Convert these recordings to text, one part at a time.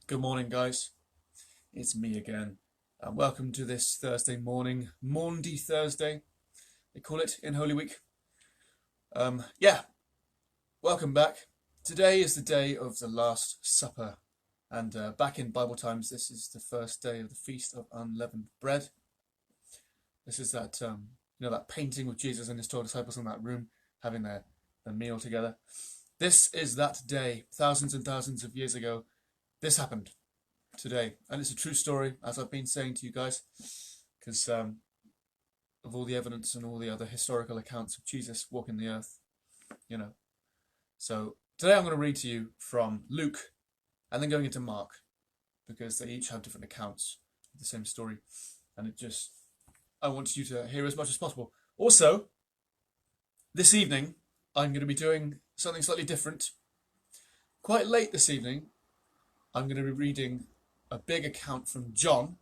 Good morning, guys. It's me again. Welcome to this Thursday morning, Maundy Thursday, they call it in Holy Week. Yeah, welcome back. Today is the day of the Last Supper, and back in Bible times, this is the first day of the Feast of Unleavened Bread. This is that, that painting with Jesus and his 12 disciples in that room having their meal together. This is that day, thousands and thousands of years ago. This happened today, and it's a true story, as I've been saying to you guys, because of all the evidence and all the other historical accounts of Jesus walking the earth, So today I'm going to read to you from Luke, and then going into Mark, because they each have different accounts of the same story, and I want you to hear as much as possible. Also, this evening I'm going to be doing something slightly different. Quite late this evening, I'm going to be reading a big account from John.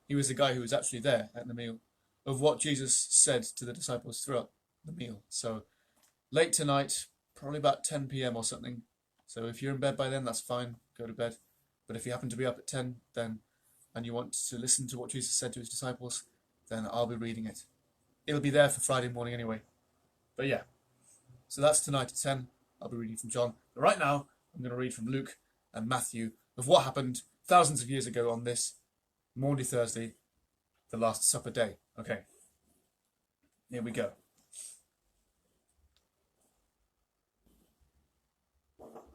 He was the guy who was actually there at the meal, of what Jesus said to the disciples throughout the meal. So late tonight, probably about 10 p.m. or something. So if you're in bed by then, that's fine, go to bed. But if you happen to be up at 10 and you want to listen to what Jesus said to his disciples, then I'll be reading it. It'll be there for Friday morning anyway. But yeah, so that's tonight at 10. I'll be reading from John. But right now, I'm going to read from Luke and Matthew of what happened thousands of years ago on this Maundy Thursday, the Last Supper day. Okay, here we go.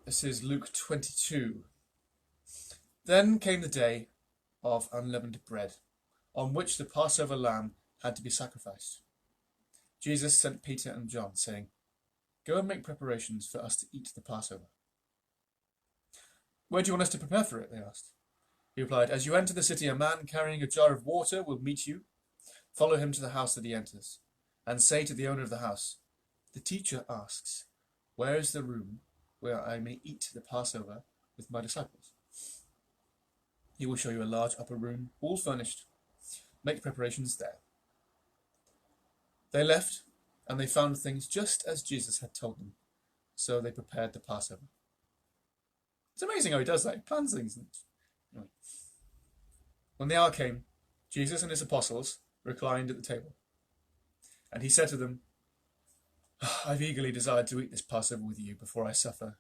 This is Luke 22. Then came the day of unleavened bread, on which the Passover lamb had to be sacrificed. Jesus sent Peter and John, saying, "Go and make preparations for us to eat the Passover." "Where do you want us to prepare for it?" they asked. He replied, "As you enter the city, a man carrying a jar of water will meet you. Follow him to the house that he enters, and say to the owner of the house, 'The teacher asks, where is the room where I may eat the Passover with my disciples?' He will show you a large upper room, all furnished. Make preparations there." They left, and they found things just as Jesus had told them. So they prepared the Passover. It's amazing how he does that. He plans things. Anyway. When the hour came, Jesus and his apostles reclined at the table. And he said to them, "I've eagerly desired to eat this Passover with you before I suffer.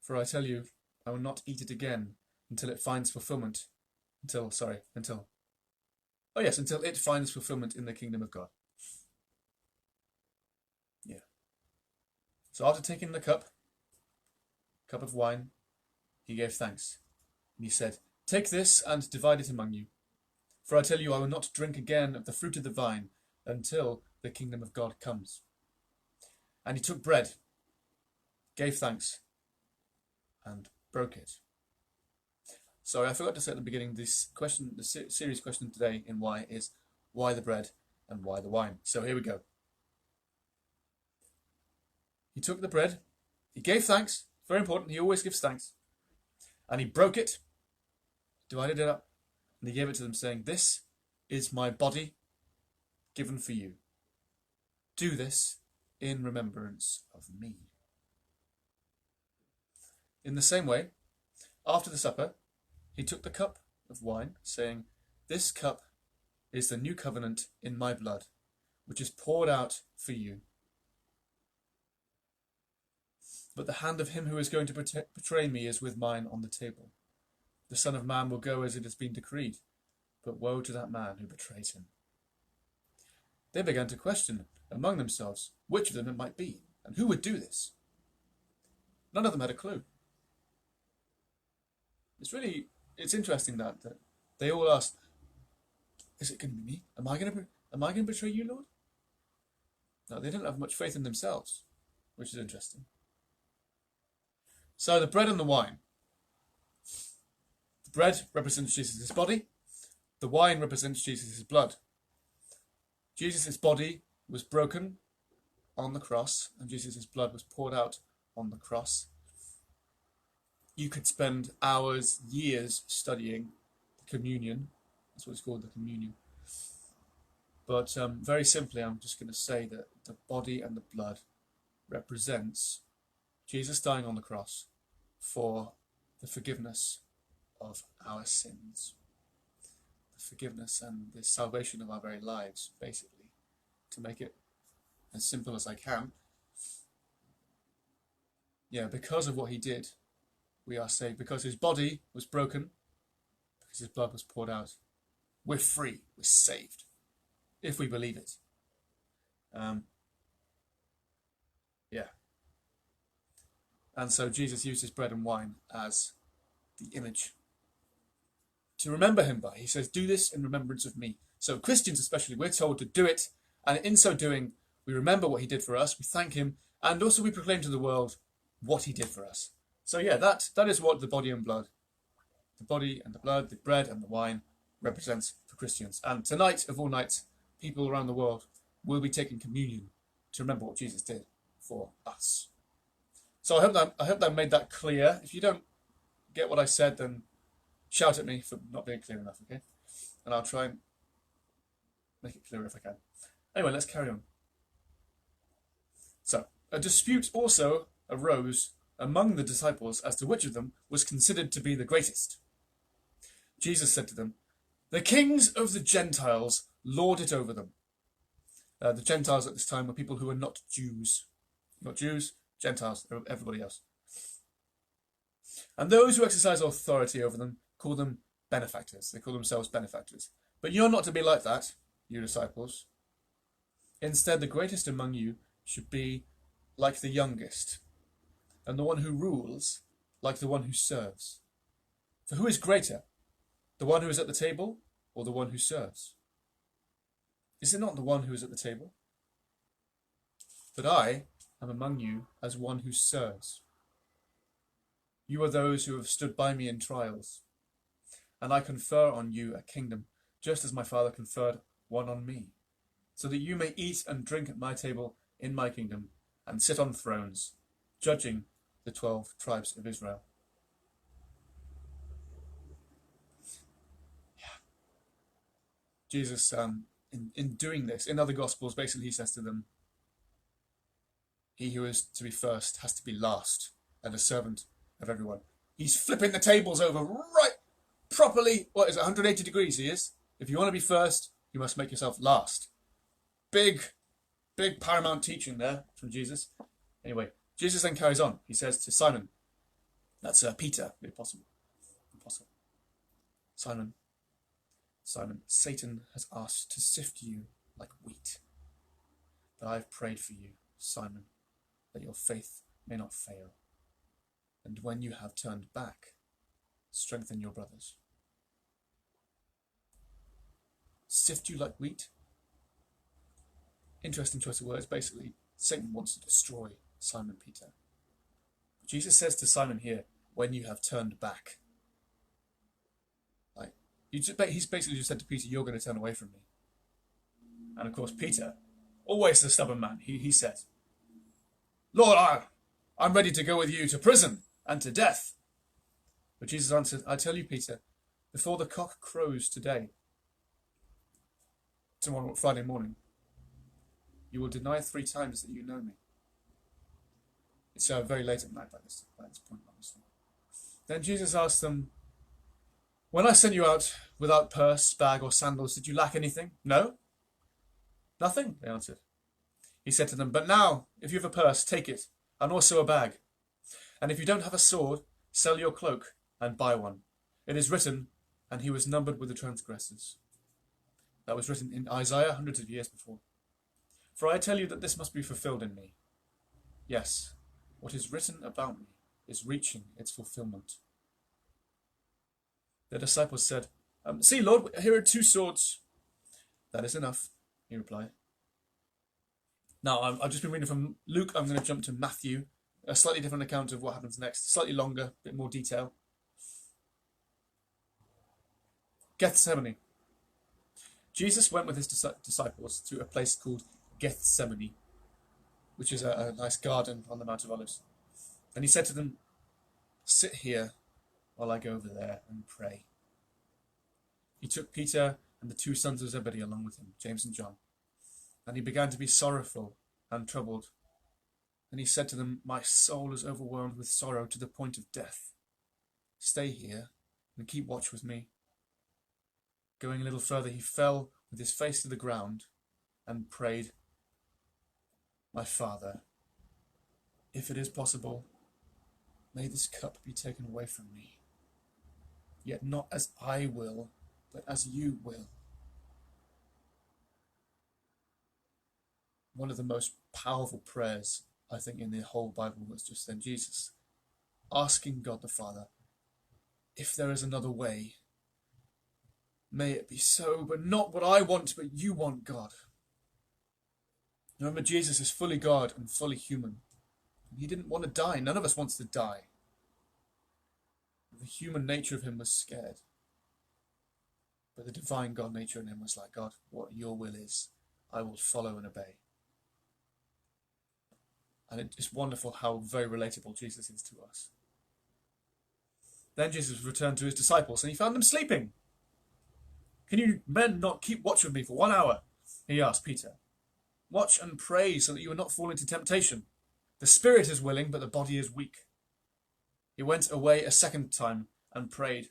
For I tell you, I will not eat it again until it finds fulfillment. Until it finds fulfillment in the kingdom of God." Yeah. So after taking the cup of wine, he gave thanks. And he said, "Take this and divide it among you. For I tell you, I will not drink again of the fruit of the vine until the kingdom of God comes." And he took bread, gave thanks, and broke it. Sorry, I forgot to say at the beginning, this question, the series question today in why is why the bread and why the wine. So here we go. He took the bread, he gave thanks, very important, he always gives thanks, and he broke it, divided it up, and he gave it to them, saying, "This is my body given for you. Do this in remembrance of me." In the same way, after the supper, he took the cup of wine, saying, "This cup is the new covenant in my blood, which is poured out for you. But the hand of him who is going to betray me is with mine on the table. The Son of Man will go as it has been decreed, but woe to that man who betrays him." They began to question among themselves which of them it might be, and who would do this. None of them had a clue. It's interesting that they all asked, "Is it going to be me? Am I going to betray you, Lord?" No, they didn't have much faith in themselves, which is interesting. So the bread and the wine. The bread represents Jesus' body. The wine represents Jesus' blood. Jesus' body was broken on the cross, and Jesus' blood was poured out on the cross. You could spend hours, years studying the communion. That's what it's called, the communion. But very simply, I'm just going to say that the body and the blood represents Jesus dying on the cross for the forgiveness of our sins. The forgiveness and the salvation of our very lives, basically. To make it as simple as I can. Yeah, because of what he did, we are saved. Because his body was broken, because his blood was poured out, we're free, we're saved, if we believe it. Yeah. And so Jesus uses bread and wine as the image to remember him by. He says, do this in remembrance of me. So Christians especially, we're told to do it, and in so doing, we remember what he did for us, we thank him, and also we proclaim to the world what he did for us. So yeah, that is what the body and blood, the body and the blood, the bread and the wine represents for Christians. And tonight, of all nights, people around the world will be taking communion to remember what Jesus did for us. So I hope that made that clear. If you don't get what I said, then shout at me for not being clear enough, okay? And I'll try and make it clearer if I can. Anyway, let's carry on. So, a dispute also arose among the disciples as to which of them was considered to be the greatest. Jesus said to them, the kings of the Gentiles lord it over them. The Gentiles at this time were people who were not Jews. Not Jews, Gentiles, everybody else. And those who exercise authority over them call them benefactors. They call themselves benefactors. But you're not to be like that, you disciples. Instead, the greatest among you should be like the youngest, and the one who rules like the one who serves. For who is greater, the one who is at the table or the one who serves? Is it not the one who is at the table? But I am among you as one who serves. You are those who have stood by me in trials, and I confer on you a kingdom, just as my Father conferred one on me, so that you may eat and drink at my table in my kingdom, and sit on thrones, judging the 12 tribes of Israel. Yeah. Jesus, in doing this, in other Gospels, basically he says to them, he who is to be first has to be last, and a servant of everyone. He's flipping the tables over right properly. What is it, 180 degrees he is? If you want to be first, you must make yourself last. Big paramount teaching there from Jesus. Anyway, Jesus then carries on. He says to Simon, that's Peter, the apostle. Simon, Satan has asked to sift you like wheat. But I've prayed for you, Simon, that your faith may not fail. And when you have turned back, strengthen your brothers. Sift you like wheat? Interesting choice of words. Basically, Satan wants to destroy Simon Peter. Jesus says to Simon here, when you have turned back. He's basically just said to Peter, you're going to turn away from me. And of course, Peter, always the stubborn man, he said, Lord, I'm ready to go with you to prison and to death. But Jesus answered, I tell you, Peter, before the cock crows today, tomorrow, Friday morning, you will deny 3 times that you know me. It's very late at night by this point, obviously. Then Jesus asked them, when I sent you out without purse, bag, or sandals, did you lack anything? No? Nothing, they answered. He said to them, but now, if you have a purse, take it, and also a bag. And if you don't have a sword, sell your cloak and buy one. It is written, and he was numbered with the transgressors. That was written in Isaiah hundreds of years before. For I tell you that this must be fulfilled in me. Yes, what is written about me is reaching its fulfillment. The disciples said, see, Lord, here are 2 swords. That is enough, he replied. Now, I've just been reading from Luke. I'm going to jump to Matthew. A slightly different account of what happens next. Slightly longer, a bit more detail. Gethsemane. Jesus went with his disciples to a place called Gethsemane, which is a nice garden on the Mount of Olives. And he said to them, sit here while I go over there and pray. He took Peter and the 2 sons of Zebedee along with him, James and John, and he began to be sorrowful and troubled. And he said to them, my soul is overwhelmed with sorrow to the point of death. Stay here and keep watch with me. Going a little further, he fell with his face to the ground and prayed, My Father, if it is possible, may this cup be taken away from me. Yet not as I will, but as you will. One of the most powerful prayers, I think, in the whole Bible was just then Jesus asking God the Father, if there is another way, may it be so, but not what I want, but you want, God. Remember, Jesus is fully God and fully human. He didn't want to die. None of us wants to die. The human nature of him was scared. But the divine God nature in him was like, God, what your will is, I will follow and obey. And it's wonderful how very relatable Jesus is to us. Then Jesus returned to his disciples and he found them sleeping. Can you men not keep watch with me for 1 hour? He asked Peter. Watch and pray so that you will not fall into temptation. The spirit is willing, but the body is weak. He went away a second time and prayed,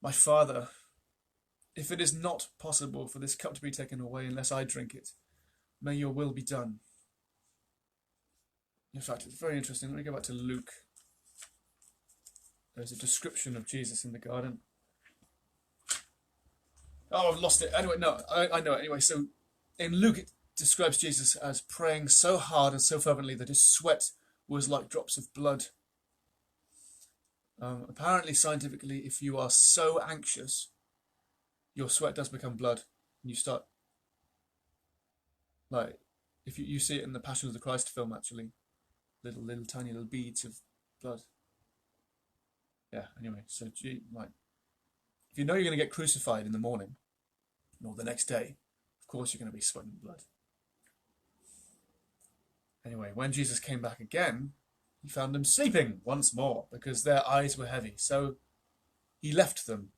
My Father, if it is not possible for this cup to be taken away unless I drink it, may your will be done. In fact, it's very interesting. Let me go back to Luke. There's a description of Jesus in the garden. Oh, I've lost it. Anyway, no, I know it. Anyway, so in Luke, it describes Jesus as praying so hard and so fervently that his sweat was like drops of blood. Apparently, scientifically, if you are so anxious, your sweat does become blood. And you start, like, if you see it in the Passion of the Christ film, actually, little tiny little beads of blood. Yeah, anyway, so, like, if you know you're going to get crucified in the morning, or the next day, of course you're going to be sweating blood. Anyway, when Jesus came back again, he found them sleeping once more because their eyes were heavy. So he left them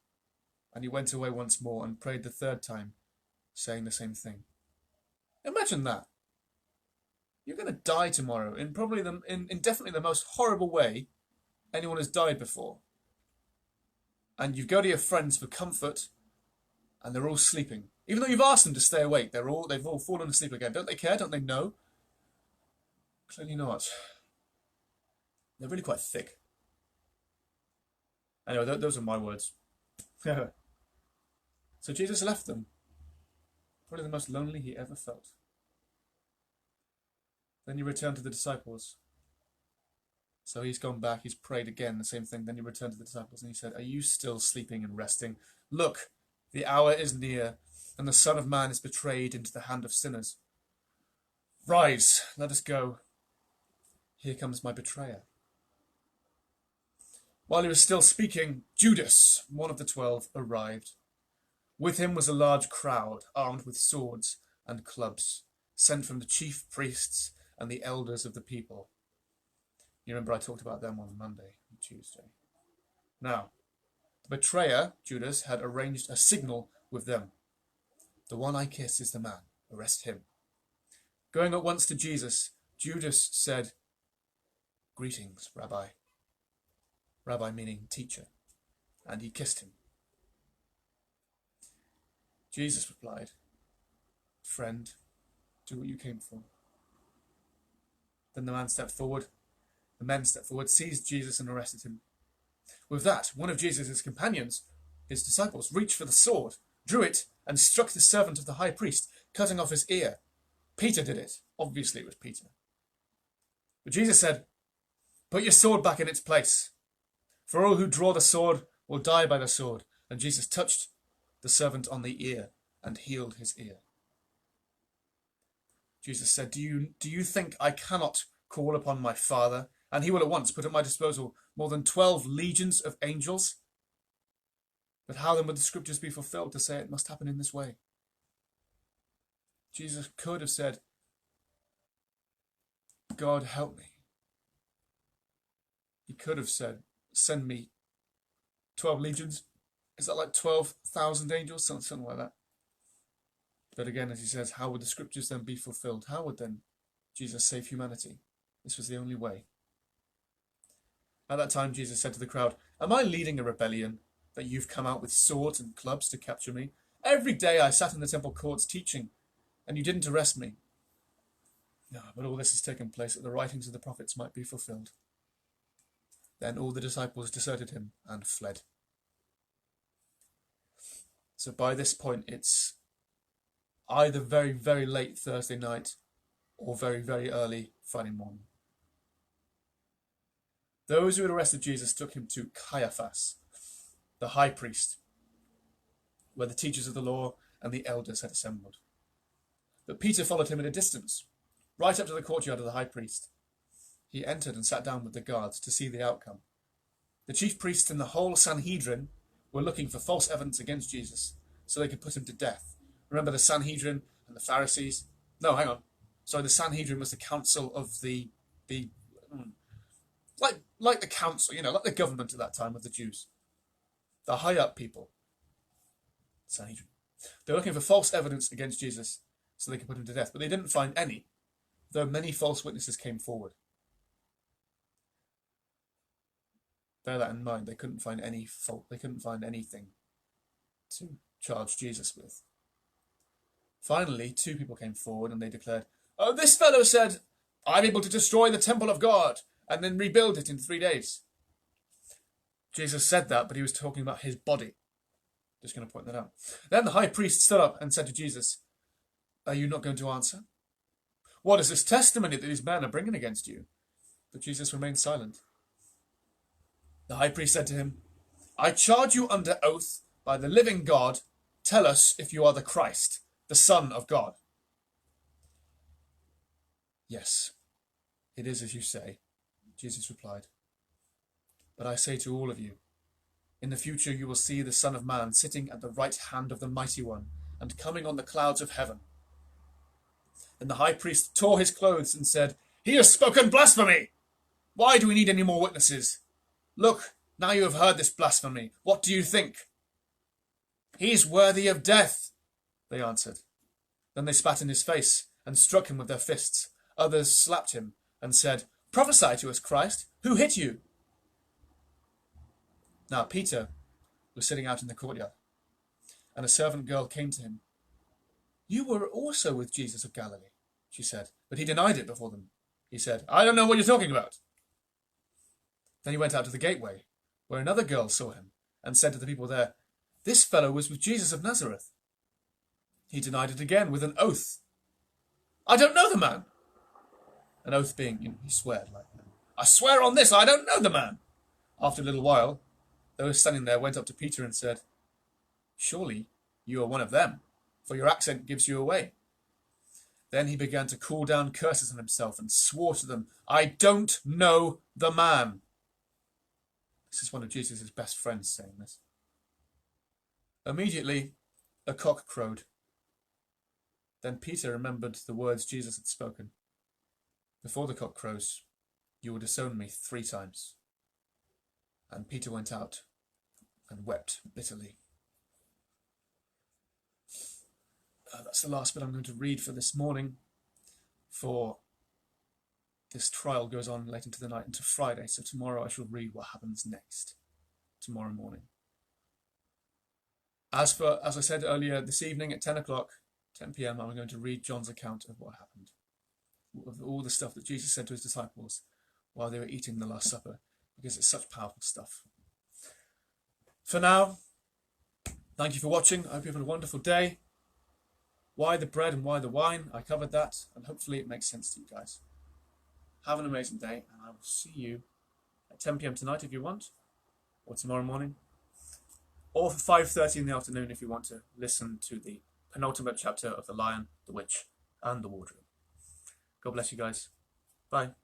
and he went away once more and prayed the third time, saying the same thing. Imagine that. You're going to die tomorrow in probably in definitely the most horrible way anyone has died before. And you go to your friends for comfort and they're all sleeping. Even though you've asked them to stay awake, they've all fallen asleep again. Don't they care? Don't they know? Clearly not. They're really quite thick. Anyway, those are my words. So Jesus left them. Probably the most lonely he ever felt. Then he returned to the disciples. So he's gone back, he's prayed again, the same thing. Then he returned to the disciples and he said, Are you still sleeping and resting? Look, the hour is near, and the Son of Man is betrayed into the hand of sinners. Rise, let us go. Here comes my betrayer. While he was still speaking, Judas, one of the 12, arrived. With him was a large crowd, armed with swords and clubs, sent from the chief priests and the elders of the people. You remember I talked about them on Monday and Tuesday. Now, the betrayer, Judas, had arranged a signal with them. The one I kiss is the man. Arrest him. Going at once to Jesus, Judas said, Greetings, Rabbi. Rabbi meaning teacher. And he kissed him. Jesus replied, Friend, do what you came for. Then the men stepped forward, seized Jesus and arrested him. With that, one of Jesus' companions, his disciples, reached for the sword, drew it, and struck the servant of the high priest, cutting off his ear. Peter did it. Obviously it was Peter. But Jesus said, Put your sword back in its place. For all who draw the sword will die by the sword. And Jesus touched the servant on the ear and healed his ear. Jesus said, Do you think I cannot call upon my Father, and he will at once put at my disposal more than 12 legions of angels? But how then would the scriptures be fulfilled to say it must happen in this way? Jesus could have said, God help me. He could have said, send me 12 legions. Is that like 12,000 angels? Something like that. But again, as he says, how would the scriptures then be fulfilled? How would then Jesus save humanity? This was the only way. At that time, Jesus said to the crowd, "Am I leading a rebellion that you've come out with swords and clubs to capture me? Every day I sat in the temple courts teaching, and you didn't arrest me. No, but all this has taken place that the writings of the prophets might be fulfilled." Then all the disciples deserted him and fled. So by this point, it's either very, very late Thursday night or very, very early Friday morning. Those who had arrested Jesus took him to Caiaphas, the high priest, where the teachers of the law and the elders had assembled. But Peter followed him at a distance, right up to the courtyard of the high priest. He entered and sat down with the guards to see the outcome. The chief priests and the whole Sanhedrin were looking for false evidence against Jesus so they could put him to death. Remember the Sanhedrin and the Pharisees? No, hang on. Sorry, the Sanhedrin was the council of the like the council, like the government at that time of the Jews. The high up people. Sanhedrin. They were looking for false evidence against Jesus so they could put him to death, but they didn't find any, though many false witnesses came forward. Bear that in mind. They couldn't find any fault. They couldn't find anything to charge Jesus with. Finally, 2 people came forward and they declared, "Oh, this fellow said, I'm able to destroy the temple of God and then rebuild it in 3 days." Jesus said that, but he was talking about his body. Just going to point that out. Then the high priest stood up and said to Jesus, "Are you not going to answer? What is this testimony that these men are bringing against you?" But Jesus remained silent. The high priest said to him, "I charge you under oath by the living God, tell us if you are the Christ, the Son of God." "Yes, it is as you say," Jesus replied. "But I say to all of you, in the future you will see the Son of Man sitting at the right hand of the Mighty One and coming on the clouds of heaven." Then the high priest tore his clothes and said, "He has spoken blasphemy! Why do we need any more witnesses? Look, now you have heard this blasphemy. What do you think?" "He's worthy of death," they answered. Then they spat in his face and struck him with their fists. Others slapped him and said, "Prophesy to us, Christ. Who hit you?" Now Peter was sitting out in the courtyard, and a servant girl came to him. "You were also with Jesus of Galilee," she said. But he denied it before them. He said, "I don't know what you're talking about." Then he went out to the gateway, where another girl saw him, and said to the people there, "This fellow was with Jesus of Nazareth." He denied it again with an oath. "I don't know the man." An oath being, he sweared like, "I swear on this, I don't know the man." After a little while, those standing there went up to Peter and said, "Surely you are one of them, for your accent gives you away." Then he began to call down curses on himself and swore to them, "I don't know the man." This is one of Jesus' best friends saying this. Immediately, a cock crowed. Then Peter remembered the words Jesus had spoken. "Before the cock crows, you will disown me 3 times. And Peter went out and wept bitterly. That's the last bit I'm going to read for this morning, for this trial goes on late into the night into Friday, so tomorrow I shall read what happens next, tomorrow morning. As I said earlier, this evening at 10 p.m, I'm going to read John's account of what happened, of all the stuff that Jesus said to his disciples while they were eating the Last Supper, because it's such powerful stuff. For now, thank you for watching. I hope you have a wonderful day. Why the bread and why the wine? I covered that, and hopefully it makes sense to you guys. Have an amazing day, and I will see you at 10 p.m. tonight if you want, or tomorrow morning, or for 5:30 in the afternoon if you want to listen to the penultimate chapter of The Lion, the Witch, and the Wardrobe. God bless you guys. Bye.